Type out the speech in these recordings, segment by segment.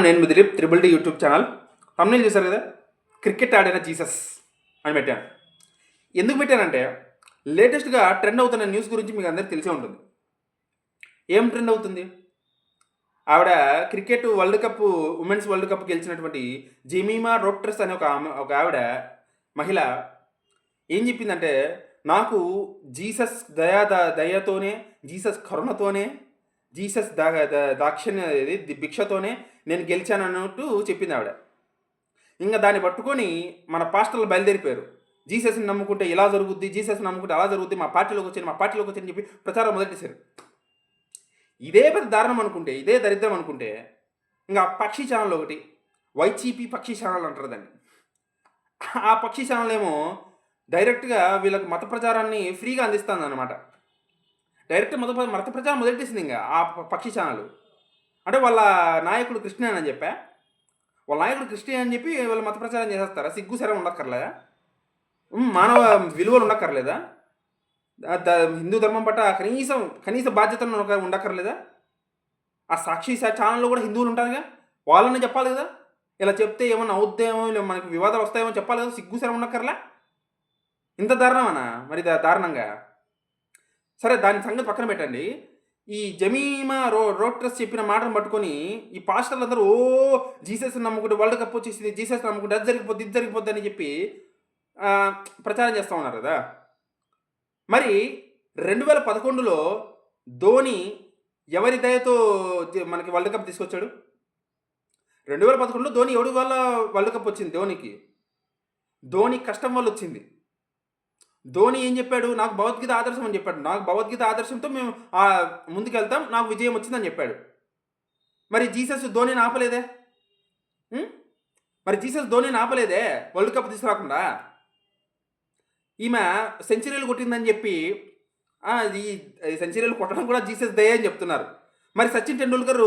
నేను మీ Dilip triple D YouTube channel. తమ్ముళ్ళు చూశారు కదా, క్రికెట్ ఆడిన జీసస్ అని పెట్టాను. ఎందుకు పెట్టానంటే లేటెస్ట్గా ట్రెండ్ అవుతున్న న్యూస్ గురించి మీకు అందరికీ తెలిసే ఉంటుంది. ఏం ట్రెండ్ అవుతుంది? ఆవిడ cricket world cup, women's world cup గెలిచినటువంటి జెమీమా రోడ్రిగ్స్ అనే ఒక ఆవిడ మహిళ ఏం చెప్పిందంటే, నాకు జీసస్ దయతోనే, జీసస్ కరుణతోనే, జీసస్ దాక్షిణ్య భిక్షతోనే నేను గెలిచాను అన్నట్టు చెప్పింది ఆవిడ. ఇంకా దాన్ని పట్టుకొని మన పాస్టర్లు బయలుదేరిపోయారు. జీసస్ని నమ్ముకుంటే ఇలా జరుగుద్ది, జీసస్ని నమ్ముకుంటే అలా జరుగుద్ది, మా పార్టీలోకి వచ్చి అని చెప్పి ప్రచారం మొదలెట్టేశారు. ఇదే పెద్ద దారుణం అనుకుంటే, ఇదే దరిద్రం అనుకుంటే, ఇంకా పక్షి ఛానల్ ఒకటి, వైచీపీ పక్షి ఛానల్ అంటారు దాన్ని. ఆ పక్షి ఛానల్ ఏమో డైరెక్ట్గా వీళ్ళకి మత ప్రచారాన్ని ఫ్రీగా అందిస్తుంది అనమాట. డైరెక్ట్ మత ప్రచారం మొదలెట్టేసింది ఇంకా ఆ పక్షి ఛానల్. అంటే వాళ్ళ నాయకుడు క్రిస్టియన్ అని చెప్పా, వాళ్ళ నాయకుడు క్రిస్టియన్ అని చెప్పి వాళ్ళు మత ప్రచారం చేసేస్తారా? సిగ్గు సరే ఉండక్కర్లేదా? మానవ విలువలు ఉండక్కర్లేదా? హిందూ ధర్మం పట్ల కనీస బాధ్యతను ఉండక్కర్లేదా? ఆ సాక్షి ఛానల్లో కూడా హిందువులు ఉంటారుగా, వాళ్ళని చెప్పాలి కదా. ఇలా చెప్తే ఏమన్నా అవుద్దేమో, మనకి వివాదాలు వస్తాయేమో చెప్పాలి కదా. సిగ్గు సరే ఉండక్కర్లే. ఇంత దారుణమనా మరి? దారుణంగా సరే, దాని సంగతి పక్కన పెట్టండి. ఈ జెమీమా రోడ్రిగ్స్ చెప్పిన మాటను పట్టుకొని ఈ పాస్టర్లు అందరూ జీసస్ నమ్ముకుంటే వరల్డ్ కప్ వచ్చేసింది, జీసస్ నమ్ముకుంటే అది జరిగిపోద్ది, ఇది జరిగిపోద్ది అని చెప్పి ప్రచారం చేస్తూ ఉన్నారు కదా. మరి 2011లో ధోని ఎవరి దయతో మనకి వరల్డ్ కప్ తీసుకొచ్చాడు? 2011లో ధోని ఎవడి వల్ల వరల్డ్ కప్ వచ్చింది? ధోని కష్టం వల్ల వచ్చింది. ధోని ఏం చెప్పాడు? నాకు భగవద్గీత ఆదర్శం అని చెప్పాడు. నాకు భగవద్గీత ఆదర్శంతో మేము ముందుకెళ్తాం, నాకు విజయం వచ్చిందని చెప్పాడు. మరి జీసస్ ధోనిని ఆపలేదే? వరల్డ్ కప్ తీసుకురాకుండా. ఈమె సెంచరీలు కొట్టిందని చెప్పి ఈ సెంచరీలు కొట్టడం కూడా జీసస్ దయ అని చెప్తున్నారు. మరి సచిన్ టెండూల్కర్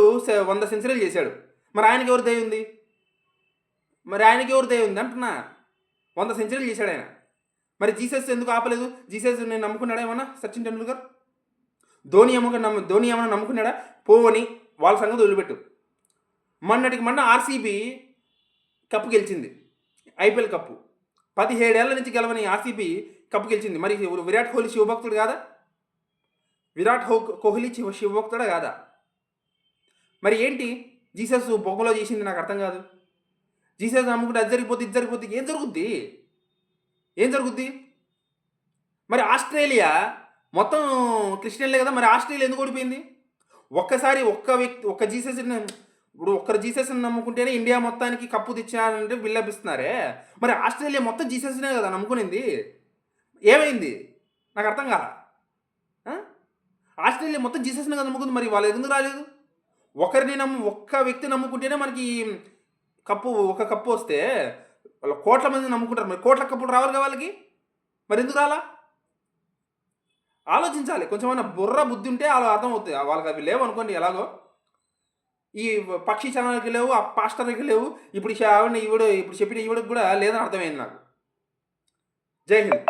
100 సెంచరీలు చేశాడు. మరి ఆయనకి ఎవరు దయ ఉంది? అంటున్నా. 100 సెంచరీలు చేశాడు ఆయన. మరి జీసస్ ఎందుకు ఆపలేదు? జీసస్ నేను నమ్ముకున్నాడా ఏమన్నా సచిన్ టెండూల్కర్? ధోని ఏమన్నా నమ్ముకున్నాడా? పోని వాళ్ళ సంగతి వదిలిపెట్టు. మొన్న ఆర్సీబీ కప్పు గెలిచింది, ఐపీఎల్ కప్పు. 17 ఏళ్ల నుంచి గెలవని ఆర్సీబీ కప్పు గెలిచింది. మరి విరాట్ కోహ్లీ శివభక్తుడు కాదా? శివభక్తుడా కాదా? మరి ఏంటి జీసస్ బొగ్గలో చేసింది? నాకు అర్థం కాదు. జీసస్ నమ్ముకుంటే అది జరిగిపోతే, ఇది జరిగిపోతే ఏం జరుగుద్ది? మరి ఆస్ట్రేలియా మొత్తం క్రిస్టియన్లే కదా, మరి ఆస్ట్రేలియా ఎందుకు ఓడిపోయింది? ఒక్క జీసస్ని, ఇప్పుడు ఒక్కరు జీసస్ని నమ్ముకుంటేనే ఇండియా మొత్తానికి కప్పు తెచ్చారంటే విల్లపిస్తున్నారే. మరి ఆస్ట్రేలియా మొత్తం జీసస్నే కదా నమ్ముకునింది. ఏమైంది? నాకు అర్థం కాల. ఆస్ట్రేలియా మొత్తం జీసస్నే కదా నమ్ముకుంది, మరి వాళ్ళు ఎందుకు రాలేదు? ఒక్క వ్యక్తి నమ్ముకుంటేనే మనకి ఒక కప్పు వస్తే వాళ్ళ కోట్ల మంది నమ్ముకుంటారు. మరి కోట్ల కప్పులు రావాలి కదా వాళ్ళకి, మరి ఎందుకు రాలా? ఆలోచించాలి. కొంచెమైనా బుద్ధి ఉంటే అలా అర్థమవుతుంది. వాళ్ళకి అవి లేవు అనుకోండి, ఎలాగో ఈ పక్షి ఛానల్కి లేవు, ఆ పాస్టర్కి లేవు, ఇప్పుడు చెప్పిన ఈవిడికి కూడా లేదని అర్థమైంది నాకు. జై హింద్.